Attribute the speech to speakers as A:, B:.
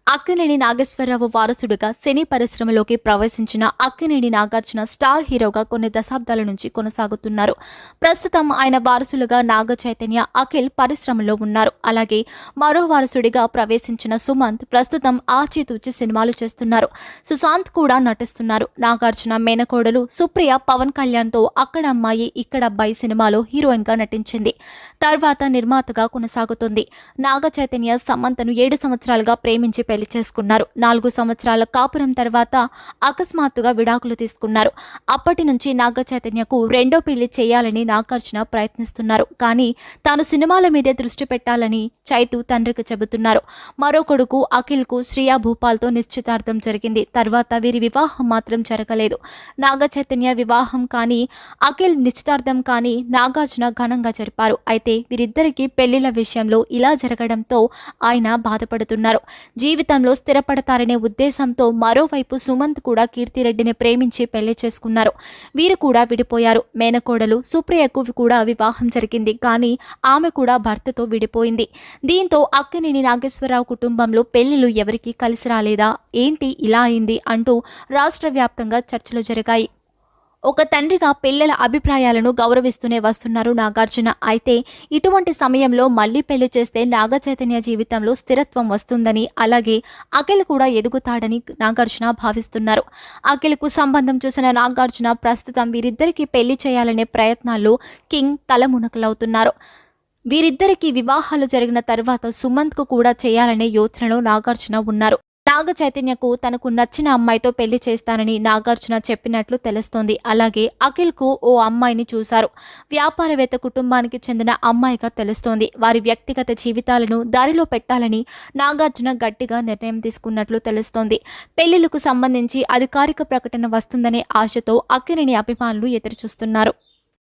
A: అక్కినేని నాగేశ్వరరావు వారసుడిగా సినీ పరిశ్రమలోకి ప్రవేశించిన అక్కినేని నాగార్జున స్టార్ హీరోగా కొన్ని దశాబ్దాల నుంచి కొనసాగుతున్నారు. ప్రస్తుతం ఆయన వారసులుగా నాగ చైతన్య, అఖిల్ పరిశ్రమలో ఉన్నారు. అలాగే మరో వారసుడిగా ప్రవేశించిన సుమంత్ ప్రస్తుతం ఆచితూచి సినిమాలు చేస్తున్నారు. సుశాంత్ కూడా నటిస్తున్నారు. నాగార్జున మేనకోడలు సుప్రియ పవన్ కళ్యాణ్తో అక్కడ అమ్మాయి ఇక్కడ అబ్బాయి సినిమాలో హీరోయిన్ గా నటించింది. తర్వాత నిర్మాతగా కొనసాగుతుంది. నాగ చైతన్య సమంతను 7 సంవత్సరాలుగా ప్రేమించి పెళ్లి చేసుకున్నారు. 4 సంవత్సరాల కాపురం తర్వాత అకస్మాత్తుగా విడాకులు తీసుకున్నారు. అప్పటి నుంచి నాగ చైతన్యకు రెండో పెళ్లి చేయాలని నాగార్జున ప్రయత్నిస్తున్నారు. కానీ తాను సినిమాల మీదే దృష్టి పెట్టాలని చైతు తండ్రికి చెబుతున్నారు. మరో కొడుకు అఖిల్ కు శ్రియా భూపాల్తో నిశ్చితార్థం జరిగింది. తర్వాత వీరి వివాహం మాత్రం జరగలేదు. నాగ చైతన్య వివాహం కానీ అఖిల్ నిశ్చితార్థం కానీ నాగార్జున ఘనంగా జరిపారు. అయితే వీరిద్దరికీ పెళ్లిళ్ల విషయంలో ఇలా జరగడంతో ఆయన బాధపడుతున్నారు. జీవితంలో స్థిరపడతారనే ఉద్దేశంతో మరోవైపు సుమంత్ కూడా కీర్తిరెడ్డిని ప్రేమించి పెళ్లి చేసుకున్నారు. వీరు కూడా విడిపోయారు. మేనకోడలు సుప్రియకు కూడా వివాహం జరిగింది. కానీ ఆమె కూడా భర్తతో విడిపోయింది. దీంతో అక్కినేని నాగేశ్వరరావు కుటుంబంలో పెళ్లిళ్లు ఎవరికీ కలిసి రాలేదా, ఏంటి ఇలా అయింది అంటూ రాష్ట్ర వ్యాప్తంగా చర్చలు జరిగాయి. ఒక తండ్రిగా పిల్లల అభిప్రాయాలను గౌరవిస్తూనే వస్తున్నారు నాగార్జున. అయితే ఇటువంటి సమయంలో మళ్లీ పెళ్లి చేస్తే నాగ చైతన్య జీవితంలో స్థిరత్వం వస్తుందని, అలాగే అఖిల్ కూడా ఎదుగుతాడని నాగార్జున భావిస్తున్నారు. అఖిల్కు సంబంధం చూసిన నాగార్జున ప్రస్తుతం వీరిద్దరికీ పెళ్లి చేయాలనే ప్రయత్నాల్లో కింగ్ తలమునకలవుతున్నారు. వీరిద్దరికీ వివాహాలు జరిగిన తర్వాత సుమంత్కు కూడా చేయాలనే యోచనలో నాగార్జున ఉన్నారు. నాగ చైతన్యకు తనకు నచ్చిన అమ్మాయితో పెళ్లి చేస్తానని నాగార్జున చెప్పినట్లు తెలుస్తోంది. అలాగే అఖిల్ కు ఓ అమ్మాయిని చూశారు. వ్యాపారవేత్త కుటుంబానికి చెందిన అమ్మాయిగా తెలుస్తోంది. వారి వ్యక్తిగత జీవితాలను దారిలో పెట్టాలని నాగార్జున గట్టిగా నిర్ణయం తీసుకున్నట్లు తెలుస్తోంది. పెళ్లిళ్లకు సంబంధించి అధికారిక ప్రకటన వస్తుందనే ఆశతో అక్కినేని అభిమానులు ఎదురుచూస్తున్నారు.